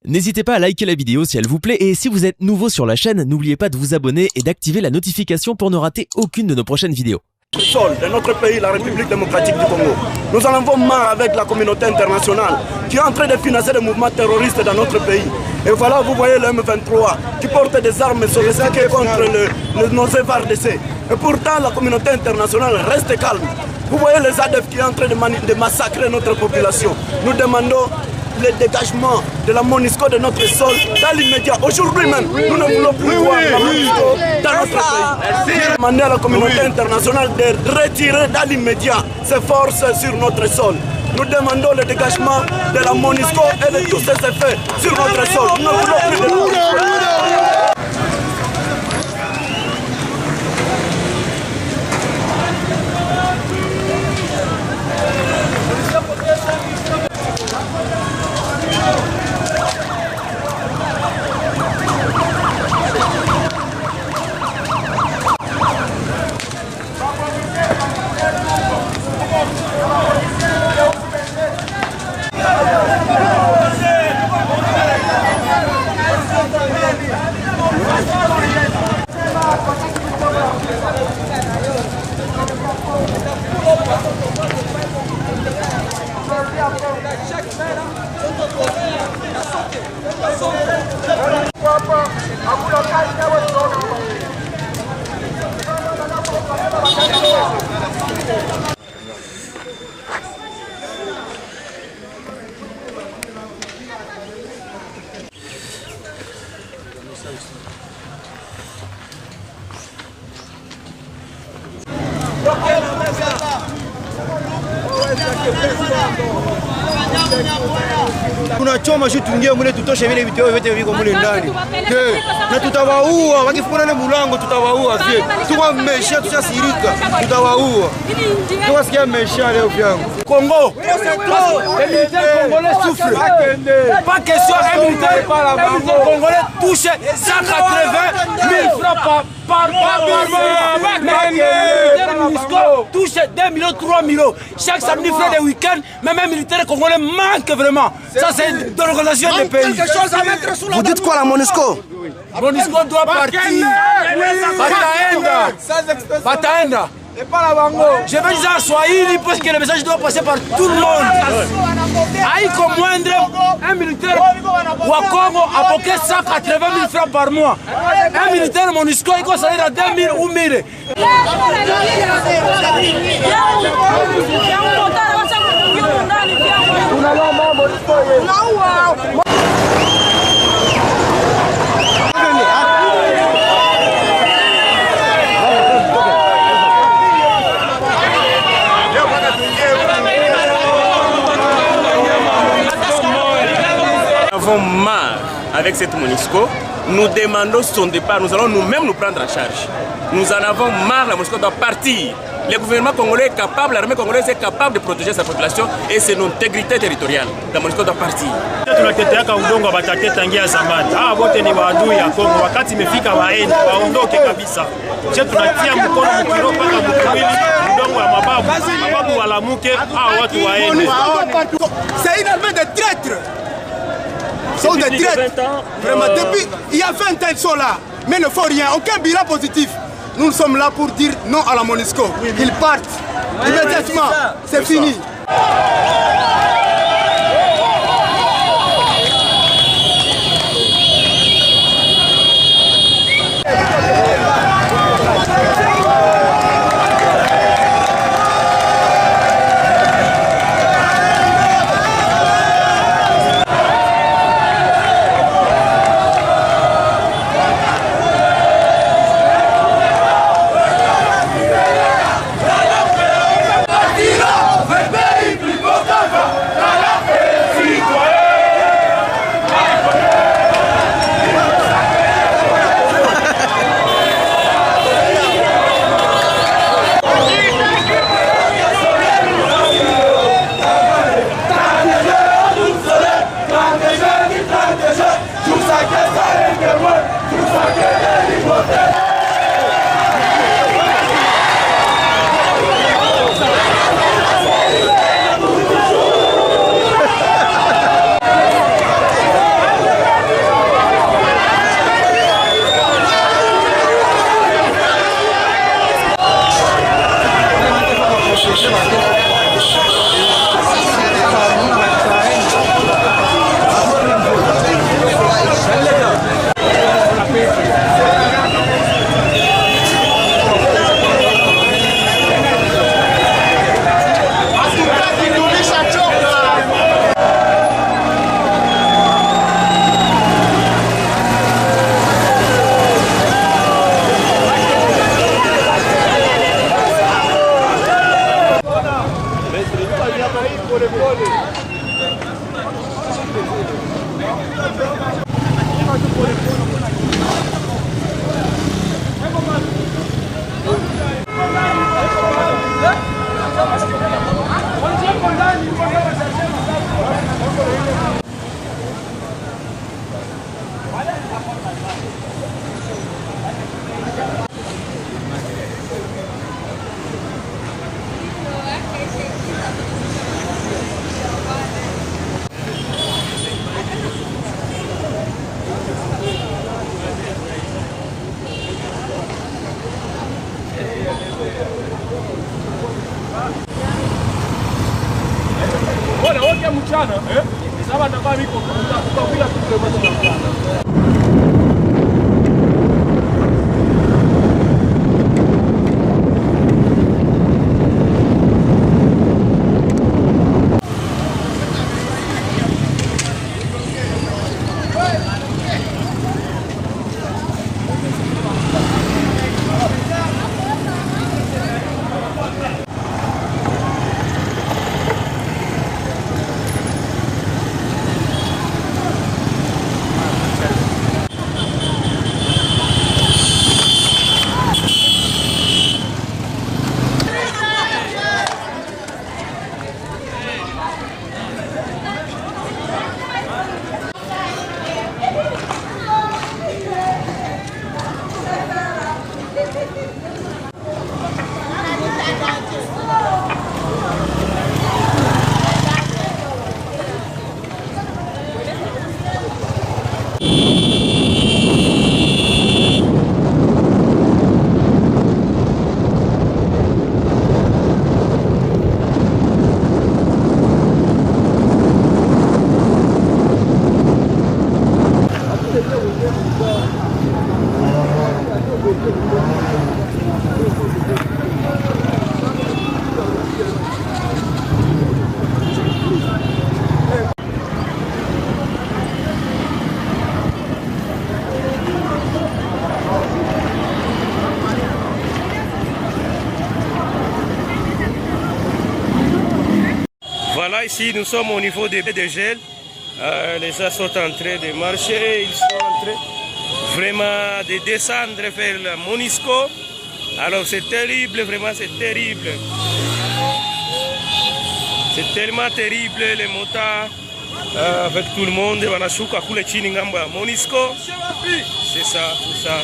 N'hésitez pas à liker la vidéo si elle vous plaît et si vous êtes nouveau sur la chaîne, n'oubliez pas de vous abonner et d'activer la notification pour ne rater aucune de nos prochaines vidéos. Sol de notre pays, la République démocratique du Congo. Nous en avons marre avec la communauté internationale qui est en train de financer des mouvements terroristes dans notre pays. Et voilà, vous voyez le M23 qui porte des armes sophistiquées contre nos FARDC. Et pourtant, la communauté internationale reste calme. Vous voyez les ADF qui sont en train de massacrer notre population. Nous demandons le dégagement de la MONUSCO de notre sol dans l'immédiat. Aujourd'hui même, nous ne voulons plus voir la MONUSCO dans notre pays. Nous demandons à la communauté internationale de retirer dans l'immédiat ses forces sur notre sol. Nous demandons le dégagement de la MONUSCO et de tous ses effets sur notre sol. Nous ne voulons plus de la MONUSCO. Tunachoma shu tuingie mule tutoshe vile vitu vyote viko mule ndani. Na tutawaua, wakifungua ile mulango tutawaua vile. Tuko mmesha tushasirika, tutawaua. Tuwasikia mmesha leo vyangu. Congo, les militaires congolais souffrent. Pas question un militaire congolais touche 180 000 francs par mois. Touche 2 millions, 3 millions. Chaque samedi, fait des week-ends, même un militaire congolais manque vraiment. Ça, c'est de l'organisation des pays. Vous dites quoi la MONUSCO? MONUSCO doit partir. Bataenda. Je vais dire à Swahili parce que le message doit passer par tout le monde. Aïko moindre, un militaire Wakongo a poqué 180 000 francs par mois. Un militaire MONUSCO, il va salir à 2 000 ou 1000. Nous avons marre avec cette MONUSCO. Nous demandons son départ. Nous allons nous-mêmes nous prendre en charge. Nous en avons marre. La MONUSCO doit partir. Le gouvernement congolais est capable, l'armée congolaise est capable de protéger sa population et c'est notre intégrité territoriale. La MONUSCO doit partir. Tunateteaka udongo batate tangia zamani. Wote ni waadui ya Kongo. Wakati imefika waende, waondoke kabisa. Je tunatia mkono mkiro mpaka mkuwili udongo ya mababu walamuke, watu waende. C'est une armée de traîtres. Sont des traîtres. Vraiment, depuis il y a 20 ans ils sont là, mais ne font rien, aucun bilan positif. Nous sommes là pour dire non à la MONUSCO. Ils partent immédiatement, c'est fini. Viva! Voilà, ici nous sommes au niveau des gels. Les gens sont en train de marcher, ils sont en train vraiment de descendre vers la Monisco. Alors c'est terrible, vraiment c'est terrible. C'est tellement terrible, les motards avec tout le monde. Wanashuka kule chini ngambo ya Monisco. C'est ça, tout ça.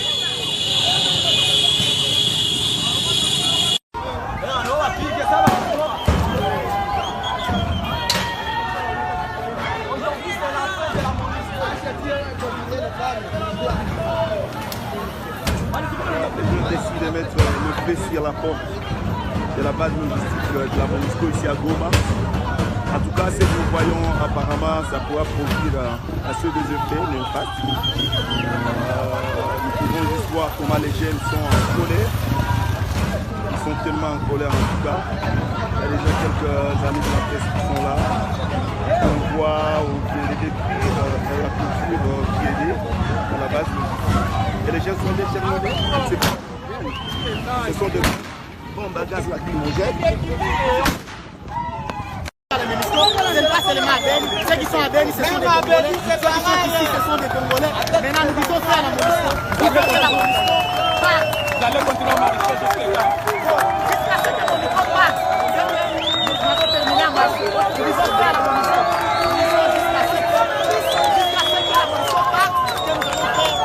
De mettre le pied sur la porte de la base logistique de la Monisco ici à Goma. En tout cas, ce que nous voyons apparemment, ça pourra produire à ceux des effets, l'impact. Nous pouvons juste voir comment les jeunes sont en colère. Ils sont tellement en colère en tout cas. Il y a déjà quelques amis de la presse qui sont là. On voit les débris de la culture qui est liée dans la base logistique. Et les gens sont déterminés. Ce sont des bombes à gaz lacrymogènes. Ceux qui sont à Beni, ce sont des Congolais. Ceux qui sont ici, ce sont des Congolais. Maintenant, nous disons faire la Monisco. Vous faites la Monisco. Vous allez continuer à marcher jusqu'à ce que la Monisco passe. Nous avons terminé à marcher. Nous disons faire la Monisco. Nous disons jusqu'à ce que la Monisco passe. Que nous allons faire.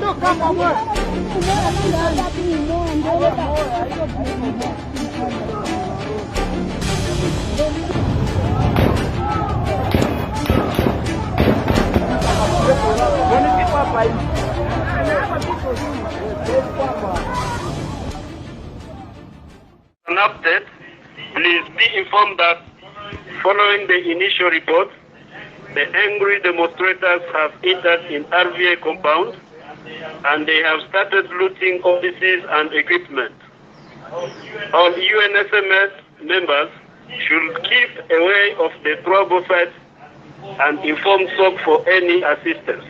An update, please be informed that following the initial report, the angry demonstrators have entered in RVA compound and they have started looting offices and equipment. All UNSMS members should keep away of the trouble sites and inform SOC for any assistance.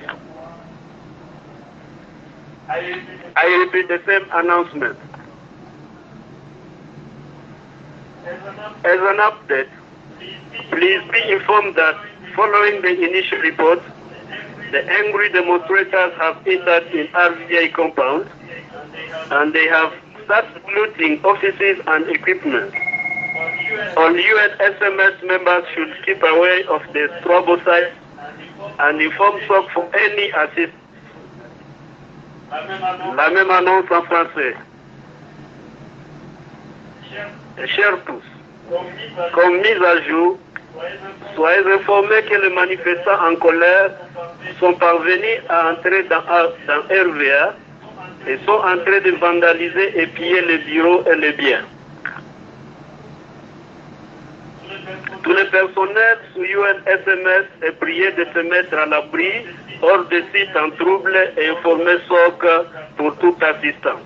I repeat the same announcement. As an update, please be informed that following the initial report, the angry demonstrators have entered in RVA compound and they have started looting offices and equipment. All UNSMS members should keep away of the trouble sites and inform SOC for any assistance. La même annonce en français. Chers tous, comme mise à jour, soyez informés que les manifestants en colère sont parvenus à entrer dans RVA et sont en train de vandaliser et piller les bureaux et les biens. Tous les personnels sous UNSMS est prié de se mettre à l'abri hors des sites en trouble et informer SOC pour toute assistance.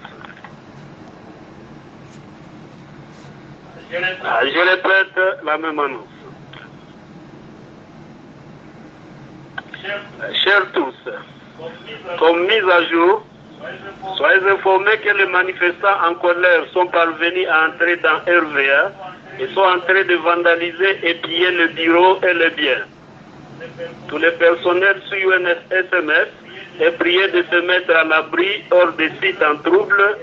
Je répète la même annonce. Chers tous, comme mise à jour, soyez informés que les manifestants en colère sont parvenus à entrer dans RVA et sont en train de vandaliser et piller le bureau et les biens. Tous les personnels sous UNSMS est prié de se mettre à l'abri hors des sites en trouble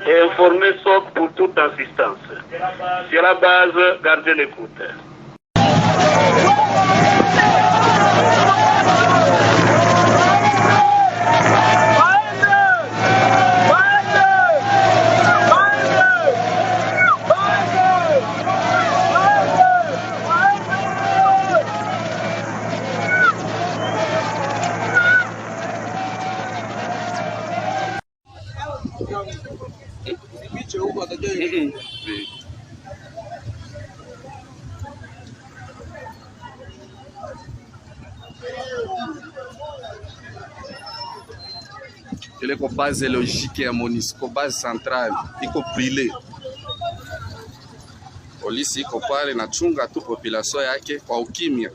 et informer SOC pour toute assistance. Sur la base, gardez l'écoute. Ile ko base logique ya MONUSCO, base centrale iko prile. Polisi iko pale na chunga tu population yake kwa ukimya.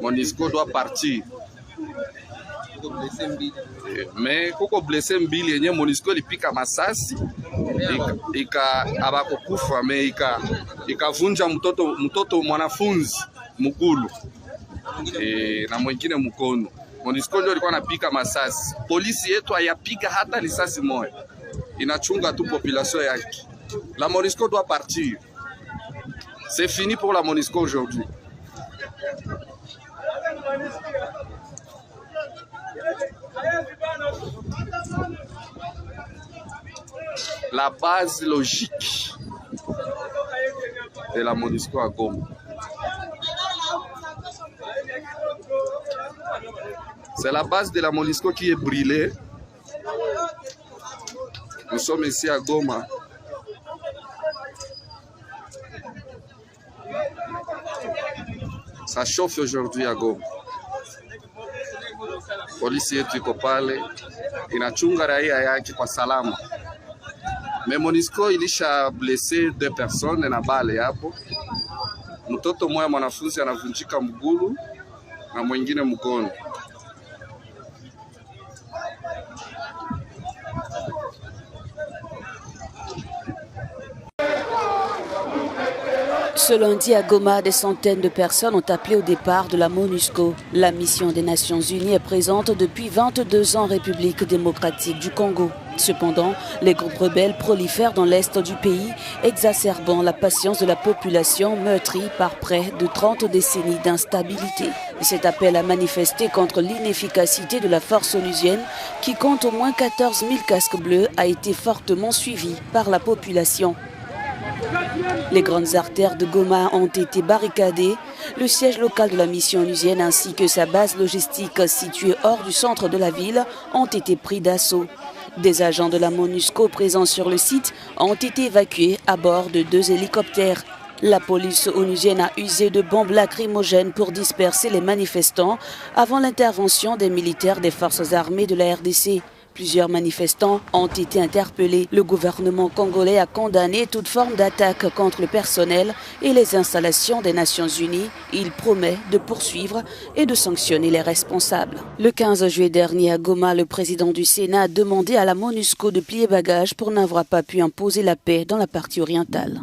MONUSCO doit partir. Mais kuko blessé mbili yenye MONUSCO lipika masasi abakukufa me ikavunja mtoto mwanafunzi mkulu na mwingine mkono. MONUSCO ndio alikuwa anapika masasi. Polisi yetu hayapiga hata risasi moja. Inachunga tu population yake. La MONUSCO doit partir. C'est fini pour la MONUSCO aujourd'hui. La base logique de la MONUSCO à Goma. C'est la base de la MONUSCO qui est brûlée. Nous sommes ici à Goma. Ça chauffe aujourd'hui à Goma. Polisi yetu iko pale inachunga raia yake kwa salama. Mais MONUSCO ilisha blessé 2 personnes na bale hapo. Mtoto mmoja mwanafunzi anavunjika mguu na mwingine mkono. Ce lundi à Goma, des centaines de personnes ont appelé au départ de la MONUSCO. La mission des Nations Unies est présente depuis 22 ans en République démocratique du Congo. Cependant, les groupes rebelles prolifèrent dans l'est du pays, exacerbant la patience de la population meurtrie par près de 30 décennies d'instabilité. Cet appel à manifester contre l'inefficacité de la force onusienne, qui compte au moins 14 000 casques bleus, a été fortement suivi par la population. Les grandes artères de Goma ont été barricadées. Le siège local de la mission onusienne ainsi que sa base logistique située hors du centre de la ville ont été pris d'assaut. Des agents de la MONUSCO présents sur le site ont été évacués à bord de 2 hélicoptères. La police onusienne a usé de bombes lacrymogènes pour disperser les manifestants avant l'intervention des militaires des forces armées de la RDC. Plusieurs manifestants ont été interpellés. Le gouvernement congolais a condamné toute forme d'attaque contre le personnel et les installations des Nations Unies. Il promet de poursuivre et de sanctionner les responsables. Le 15 juillet dernier à Goma, le président du Sénat a demandé à la MONUSCO de plier bagages pour n'avoir pas pu imposer la paix dans la partie orientale.